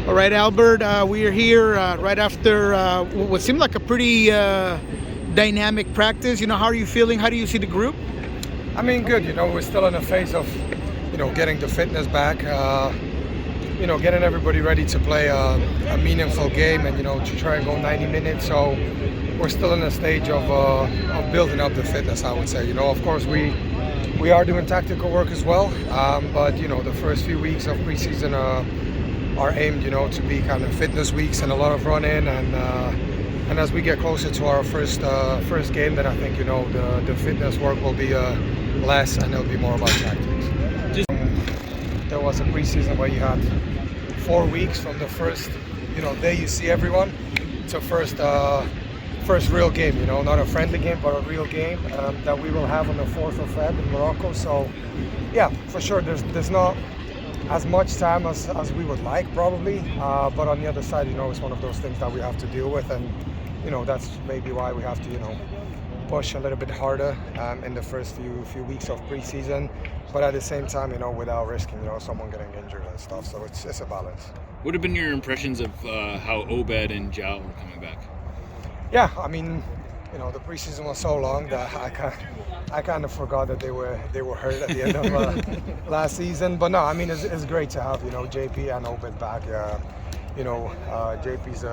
All right, Albert, we are here right after what seemed like a pretty dynamic practice. How are you feeling? How do you see the group? I mean, good. We're still in a phase of, getting the fitness back. Getting everybody ready to play a meaningful game and to try and go 90 minutes. So we're still in a stage of building up the fitness. I would say. Of course we are doing tactical work as well. But the first few weeks of preseason are aimed, to be kind of fitness weeks and a lot of running and as we get closer to our first game, then I think the fitness work will be less and it'll be more about tactics. There was a preseason where you had 4 weeks from the first day you see everyone to first real game. Not a friendly game but a real game that we will have on the 4th of Feb in Morocco. So yeah, for sure there's not as much time as we would like probably, but on the other side, it's one of those things that we have to deal with, and that's maybe why we have to push a little bit harder in the first few weeks of preseason, but at the same time, without risking someone getting injured and stuff. So it's a balance. What have been your impressions of how Obed and Jal were coming back? Yeah, I mean, the preseason was so long that I kind of forgot that they were hurt at the end of last season. But no, I mean it's great to have JP and Obed back. JP's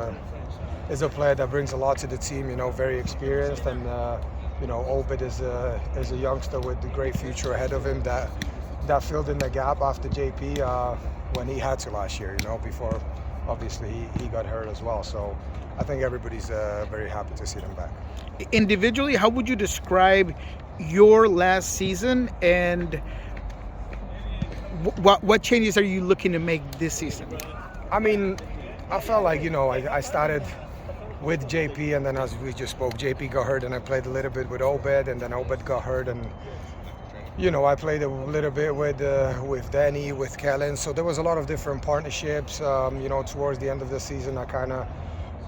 is a player that brings a lot to the team. Very experienced, and Obed is a youngster with a great future ahead of him that filled in the gap after JP when he had to last year. Before obviously he got hurt as well. So I think everybody's very happy to see them back. Individually, how would you describe your last season, and what changes are you looking to make this season? I mean, I felt like I started with JP, and then as we just spoke, JP got hurt, and I played a little bit with Obed, and then Obed got hurt, and I played a little bit with Danny, with Kellen. So there was a lot of different partnerships. Towards the end of the season, I kind of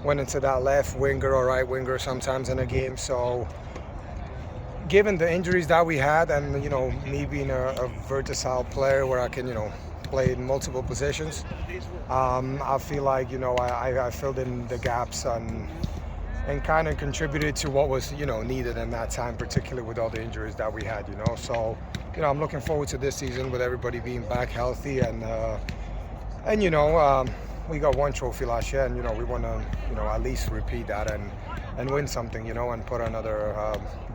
went into that left winger or right winger sometimes in a game. So given the injuries that we had, and me being a versatile player where I can play in multiple positions, I feel like I filled in the gaps and kind of contributed to what was needed in that time, particularly with all the injuries that we had. So I'm looking forward to this season with everybody being back healthy, and we got one trophy last year, and we want to at least repeat that and win something, and put another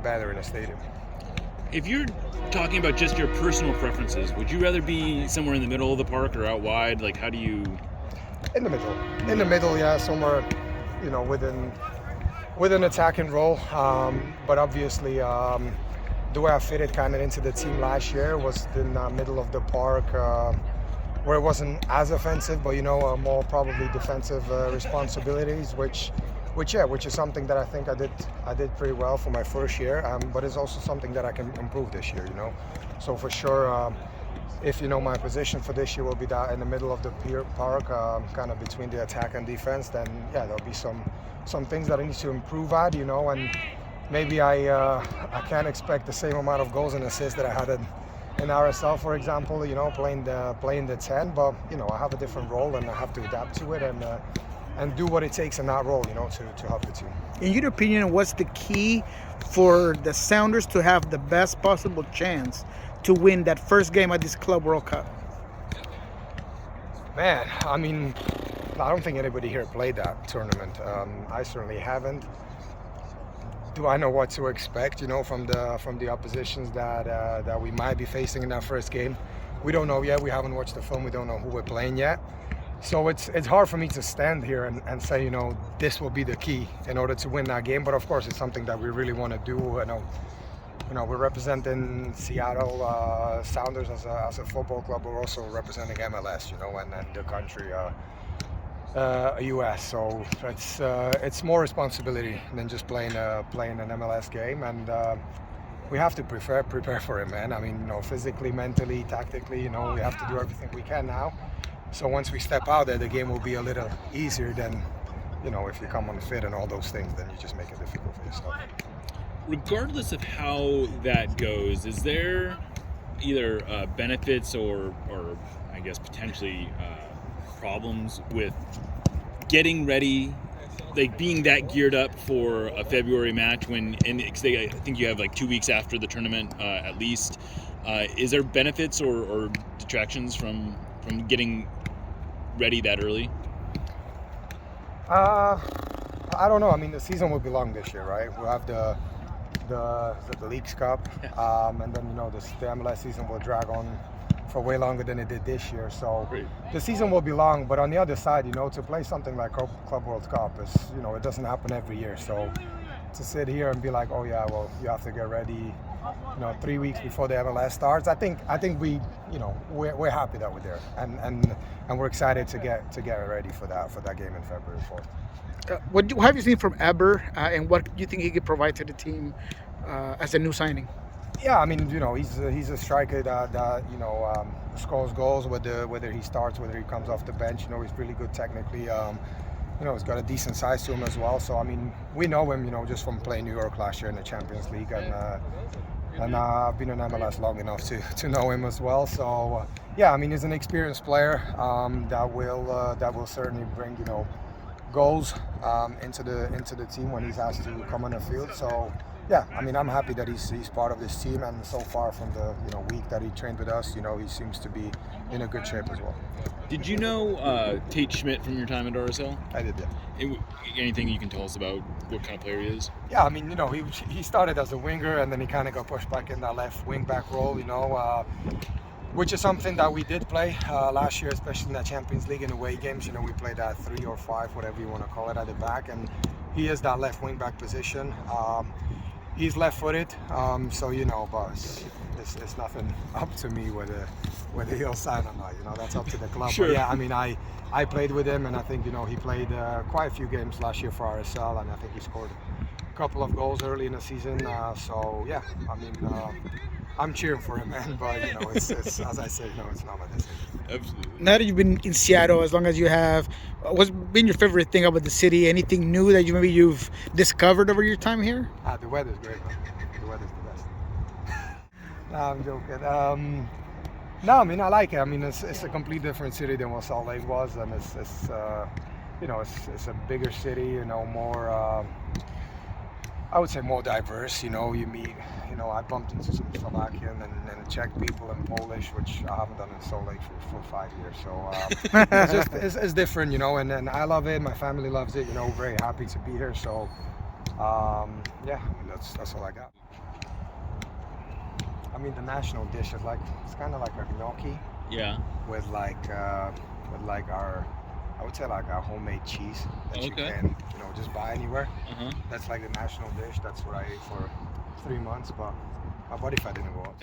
banner in the stadium. If you're talking about just your personal preferences, would you rather be somewhere in the middle of the park or out wide? Like, how do you? In the middle, yeah, somewhere with an attacking role. But obviously, the way I fitted kind of into the team last year was in the middle of the park, where it wasn't as offensive, but more probably defensive responsibilities, which is something that I think I did pretty well for my first year, but it's also something that I can improve this year. So for sure, if my position for this year will be that in the middle of the park, kind of between the attack and defense, then yeah, there'll be some things that I need to improve at, and maybe I can't expect the same amount of goals and assists that I had in RSL, for example, playing the 10, but I have a different role and I have to adapt to it and do what it takes in that role, to help the team. In your opinion, what's the key for the Sounders to have the best possible chance to win that first game at this Club World Cup? Man, I mean, I don't think anybody here played that tournament. I certainly haven't. Do I know what to expect, from the oppositions that we might be facing in that first game? We don't know yet. We haven't watched the film. We don't know who we're playing yet. So it's hard for me to stand here and say, this will be the key in order to win that game. But of course, it's something that we really want to do. We're representing Seattle Sounders as a football club. We're also representing MLS, and the country, US. So it's more responsibility than just playing an MLS game, and we have to prepare for it, man. I mean, physically, mentally, tactically, we have to do everything we can now. So once we step out there, the game will be a little easier than, if you come unfit and all those things, then you just make it difficult for yourself. Regardless of how that goes, is there either benefits or I guess potentially problems with getting ready, like being that geared up for a February match I think you have like 2 weeks after the tournament at least. Is there benefits or detractions from getting ready that early? I don't know. I mean, the season will be long this year, right? We'll have the Leagues Cup, and then the MLS season will drag on for way longer than it did this year. So the season will be long, but on the other side, to play something like Club World Cup is, it doesn't happen every year. So to sit here and be like, oh yeah, well, you have to get ready, 3 weeks before the MLS starts. I think we're happy that we're there, and we're excited to get ready for that game in February 4th. What have you seen from Albert, and what do you think he could provide to the team as a new signing? Yeah, I mean, he's a striker that scores goals whether he starts, whether he comes off the bench. He's really good technically. He's got a decent size to him as well. So I mean, we know him, just from playing New York last year in the Champions League, and I've been in MLS long enough to know him as well. So yeah, I mean, he's an experienced player that will certainly bring goals into the team when he's asked to come on the field. So yeah, I mean, I'm happy that he's part of this team, and so far from the week that he trained with us, he seems to be in a good shape as well. Did you know Tate Schmidt from your time at RSL? I did, yeah. Anything you can tell us about what kind of player he is? Yeah, I mean, he started as a winger, and then he kind of got pushed back in that left wing back role, which is something that we did play last year, especially in the Champions League in away games. We played that 3 or 5, whatever you want to call it, at the back, and he is that left wing back position. He's left-footed, so but it's nothing up to me whether he'll sign or not. That's up to the club. Sure. But yeah, I mean, I played with him, and I think he played quite a few games last year for RSL, and I think he scored a couple of goals early in the season. So yeah, I mean, I'm cheering for him, man. But it's as I said, it's not my decision. Absolutely. Now that you've been in Seattle as long as you have, what's been your favorite thing about the city? Anything new that you've discovered over your time here? The weather's great, man. The weather's the best. No, I'm joking. No, I mean, I like it. I mean, it's a complete different city than what Salt Lake was, and it's a bigger city. More. I would say more diverse. You meet. I bumped into some Slovakian and Czech people and Polish, which I haven't done in Salt Lake for 5 years. So it's different, and I love it. My family loves it. Very happy to be here. So yeah, I mean, that's all I got. I mean, the national dish is it's kind of like a gnocchi. Yeah. With our, I would say our homemade cheese that you can just buy anywhere. That's like the national dish. That's what I ate for 3 months, but my body fat didn't go up.